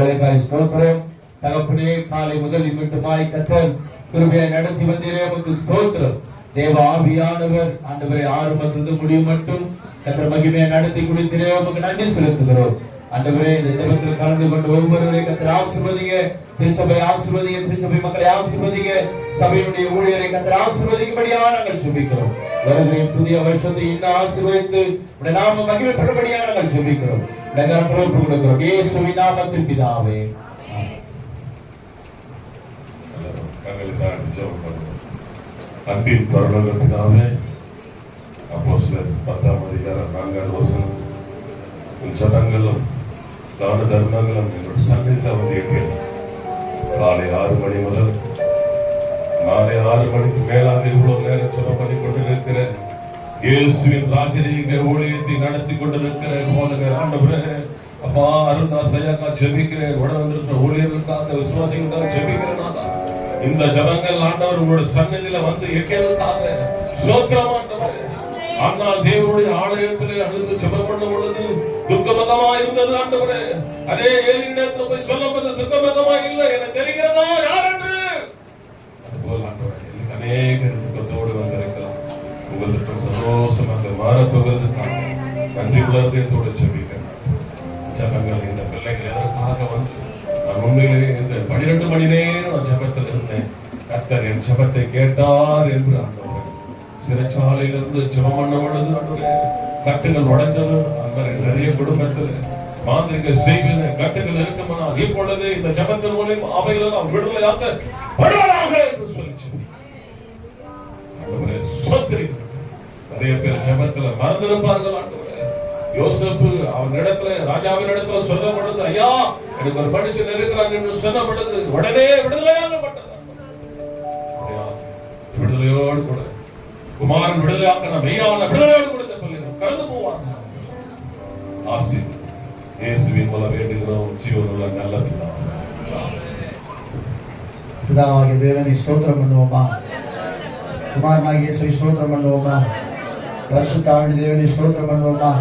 வேலைக்காய் ஸ்தோத்திரம். தகப்பனே, காலை முதல் இம்மட்டுமாய் கர்த்தர் கிருபையை நடத்தி வந்தீரே, உமக்கு ஸ்தோத்திரம். தேவ ஆவியானவர் ஆண்டவரை ஆரம்பத்திலிருந்து முடியும் மட்டும் கர்த்தர் மகிமையை நடத்தி கொடுத்தீரே, உமக்கு நன்றி செலுத்துகிறோம். ஆண்டவரே, இந்த ஜெபத்தில் கலந்து கொண்டு ஒவ்வொருவரை கர்த்தர் ஆசீர்வதிங்க. திருச்சபை ஆசீர்வதிங்க, திருச்சபை மக்களை ஆசீர்வதிங்க, சபையினுடைய ஊழியரை கர்த்தர் ஆசீர்வதிக்கும்படியாக நாங்கள் ஜெபிக்கிறோம். வருகிற புதிய வருஷத்தை இன்னும் ஆசீர்வதித்து உடைய நாம மகிமைப்படும்படியாக நாங்கள் ஜெபிக்கிறோம். நகரப்புறம் கொடுக்கிறோம் இயேசுவின் நாமத்தில் பிதாவே. அன்பின் பரலோகத்தினாலே அப்போஸ்தலர் 10ஆம் அதிகாரம் 4ஆவது வசனம், உன் ஜனங்களும் தான தர்மங்களும் என்னுடைய சந்நிதியில் வந்து எட்டியது. காலை 6 மணி முதல் மாலை 6 மணிக்கு மேலாக இவ்வளவு நேரம் சொல்ல பண்ணி கொண்டிருக்கிற இயேசுவின் ராஜரீக ஊழியத்தை நடத்தி கொண்டிருக்கிற போதகர் ஆண்டவரே, அப்பா அருள்தாசையாக்கா ஜெபிக்கிறேன். உடனிருக்கிற ஊழியர்களுக்காக, விசுவாசிகளுக்காக ஜெபிக்கிறேன். இந்த ஜனங்கள் ஆண்டவர் உங்களுடைய சன்னதியில வந்து எட்டியதற்காக ஸ்தோத்திரம் ஆண்டவரே. ஆனால் தேவனுடைய ஆலயத்திலே அழுது ஜெபம் பண்ணும் பொழுது துக்கமுகமா இருந்தது ஆண்டவரே. அதே ஏலியிடத்தில் போய் சொல்லும்போது துக்கமுகமா இல்லை, எனக்கு தெரிகிறதா யார் என்று. அதுபோல் ஆண்டவரே, அநேக துக்கத்தோடு வந்திருக்கலாம். உங்களுக்கு சந்தோஷமாக மாறப்போகிறதுக்காக நன்றி உலகத்தோடு ஜெபிக்கிறேன். ஜனங்கள் இந்த பிள்ளைகள் எதற்காக வந்து நான் உண்மையிலே இந்த 12 மணி நேரம் நான் ஜெபத்தில் இருந்தேன். கர்த்தர் என் ஜெபத்தை கேட்டார் என்று ஆண்டவரே. சிறைச்சாலையிலிருந்து ஜெபம் பண்ண பொழுது ஆண்டவரே கட்டுகள் உடைந்தது. அந்த நிறைய குடும்பத்தில் மாந்திரிக செய்வது கட்டுகள் இருக்குமானால் இப்பொழுது இந்த ஜெபத்தின் மூலம் அவைகள் நாம் விடுதலையாக படுவதாக என்று சொல்லி ஆண்டவரே ஸ்தோத்திரம். நிறைய பேர் ஜெபத்தில் மறந்திருப்பார்கள் ஆண்டவரே. யோசேப்பு அவன் இடத்துல, ராஜாவின் இடத்துல சொல்ல பொழுது, ஐயா எனக்கு ஒரு மனுஷன் இருக்கிறான் என்று சொன்ன பொழுது உடனே விடுதலையாகப்பட்டது. விடுதலையோடு கூட குமாரன் விடுதலையாக்க மெய்யான விடுதலையோடு கூட பிள்ளைகள் கடந்து போவார்கள். ஆசி இயேசுவின் மூலம் வேண்டுகிறோம் ஜீவனுள்ள நல்ல பிதாவாகிய தேவனை ஸ்தோத்திரம் பண்ணுவோமா? குமாரனாகிய இயேசுவை ஸ்தோத்திரம் பண்ணுவோமா? பரிசுத்தாவின் தேவனை ஸ்தோத்திரம் பண்ணுவோமா?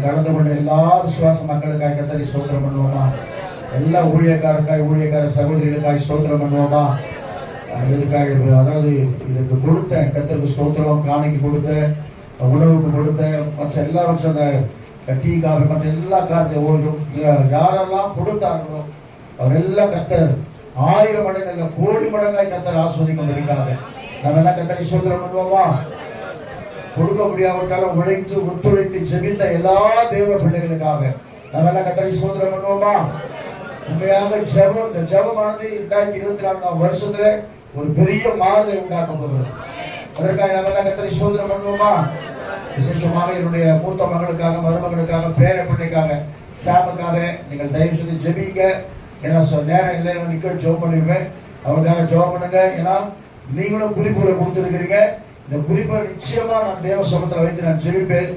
கடந்து கொண்ட எல்லா விசுவாச மக்களுக்காய் கர்த்தரை ஸ்தோத்திரம் பண்ணுவோமா? எல்லா ஊழியக்கார சகோதரிகளுக்காய் ஸ்தோத்திரம் பண்ணுவோமா? இதுக்காக, அதாவது இதுக்கு கொடுத்த கர்த்தருக்கு ஸ்தோத்திரம், காணிக்கு கொடுத்த, உணவுக்கு கொடுத்த, மற்ற எல்லாரும் அந்த டீக்காக மற்ற எல்லா காரியத்தையும் யாரெல்லாம் கொடுத்தார்களோ அவரெல்லாம் கர்த்தர் 1000 மடங்கு கோடி மடங்காய் கர்த்தர் ஆஸ்வதிக்கும்படிக்காக நம்ம எல்லாம் கர்த்தரை ஸ்தோத்திரம் பண்ணுவோமா? கொடுக்க முடியாவிட்டாலும் உழைத்து ஒத்துழைத்து ஜெபித்த எல்லா தேவ பிள்ளைகளுக்காக நம்ம எல்லாம் கர்த்தரை ஸ்தோத்திரம் பண்ணுவோமா? உண்மையாக ஜெபம், இந்த ஜெபமானது 2024ஆம் வருஷத்துல ஒரு பெரிய மாறுதலை உண்டாக்க போகிறது. அதற்காக நம்ம எல்லாம் கர்த்தரை ஸ்தோத்திரம் பண்ணுவோமா? விசேஷமாக என்னுடைய மூத்த மகளுக்காக, மருமகளுக்காக, பேர பிள்ளைக்காக, சாமுக்காக நீங்கள் தயவு செய்து ஜெபிங்க. ஏன்னா நேரம் இல்லை, நிக்க ஜெபம் பண்ணிருப்பேன். அவருக்காக ஜெபம் பண்ணுங்க. ஏன்னா நீங்களும் குறிப்புகளை கொடுத்துருக்கிறீங்க. இந்த குறிப்பை நிச்சயமா நான் தேவ சமூகத்தில் வைத்து நான் ஜெபிப்பேன்.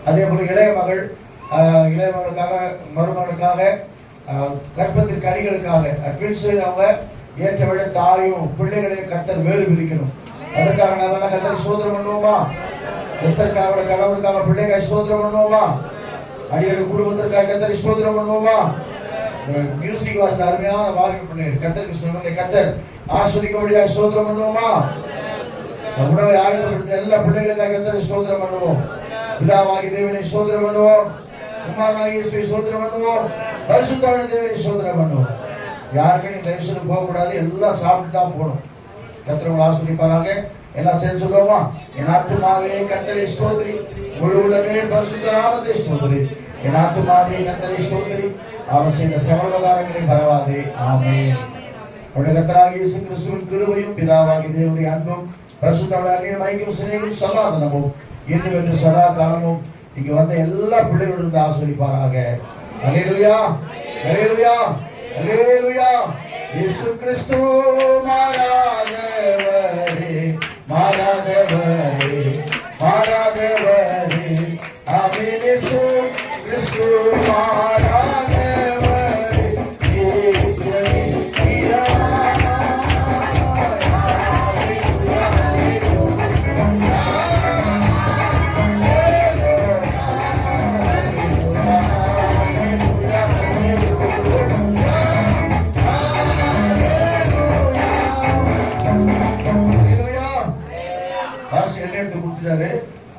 அதே போல இளைய மகளுக்காக, மருமகளுக்காக, கர்ப்பத்திற்கு அணிகளுக்காக அவங்க ஏற்ற விட தாயும் பிள்ளைகளையும் கர்த்தர் வேறு பிரிக்கணும். அதற்காக நாம கர்த்தர் சோதனை பண்ணுவோமா? எஸ்தருக்காக, கணவருக்காக, பிள்ளைக்காக சோதனை பண்ணுவோமா? அடிகள் குடும்பத்திற்காக கர்த்தரை சோதனை பண்ணுவோமா? மியூசிக் வாசல் அருமையான வாழ்க்கை பிள்ளைகள் கர்த்தருக்கு சொல்லுங்க, கர்த்தர் ஆஸ்வதிக்கும்படியாக சோதனை பண்ணுவோமா? உணவை ஆயுதப்படுத்த எல்லா பிள்ளைகளுக்காக கர்த்தரை ஸ்தோத்திரம் பண்ணுவோம். பிதாவாகிய தேவனை ஸ்தோத்திரம் பண்ணுவோம். குமாரனாகிய இயேசுவை ஸ்தோத்திரம் பண்ணுவோம். பரிசுத்தாவின் தேவனை ஸ்தோத்திரம் பண்ணுவோம். யாருமே நீ தயவு செய்து போகக்கூடாது, எல்லாம் சாப்பிட்டு தான் போகணும். கர்த்தர் உங்களை ஆஸ்வதிப்பாராக. எல்லாம் சேர்ந்து சொல்லுவோமா? என் ஆத்துமாவே கர்த்தரை ஸ்தோத்திரி, முழு உலகமே பரிசுத்த நாமத்தை ஸ்தோத்திரி. என் ஆத்துமாவே கர்த்தரை ஸ்தோத்திரி, அவர் செய்த சகலகாரங்களை பரவாதே. ஆமென். நம்முடைய கர்த்தராகிய இயேசு கிறிஸ்துவின் கிருபையும் பிதாவாகிய தேவனுடைய அன்பும் பரிசுத்தவான்களின் ஐக்கியம் சிநேகமும் சமாதானமும் இன்னும் என்று சதா காலமும் இங்க வந்த எல்லா பிள்ளைகளுடன் ஆசீர்வதிப்பாராக. அல்லேலூயா, அல்லேலூயா, அல்லேலூயா. இயேசு கிறிஸ்து மாறாதவரே, மாறாதவரே, மாறாதவரே. ஆமென். இயேசு கிறிஸ்து மாறாதவரே.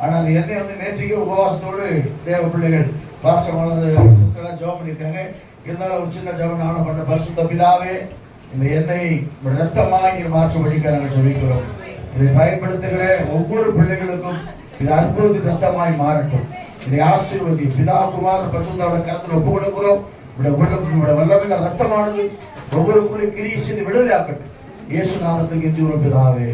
ஆனா அந்த எண்ணெய் வந்து நேற்றுக்கு உபவாசத்தோடு தேவ பிள்ளைகள் பாஸ்டர் சிஸ்டர்லாம் ஜெபம் பண்ணியிருக்காங்க. இருந்தாலும் ஒரு சின்ன ஜெபம் நானும் பண்ண. பரிசுத்த பிதாவே, இந்த எண்ணெய் ரத்தமாய் நீர் மாற்றும்படிக்க நாங்கள் ஜெபிக்கிறோம். இதை பயன்படுத்துகிற ஒவ்வொரு பிள்ளைகளுக்கும் இது அற்புதத்தின் ரத்தமாய் மாறட்டும். இதை ஆசீர்வதி. பிதா குமாரன் பரிசுத்தரோட கருத்தில் ஒப்பு கொடுக்கிறோம். வல்லமையில ரத்தமானது ஒவ்வொரு கிரியை செய்து விடுதலையாக்கட்டும். இயேசு நாமத்தில் கெஞ்சுகிறோம் பிதாவே.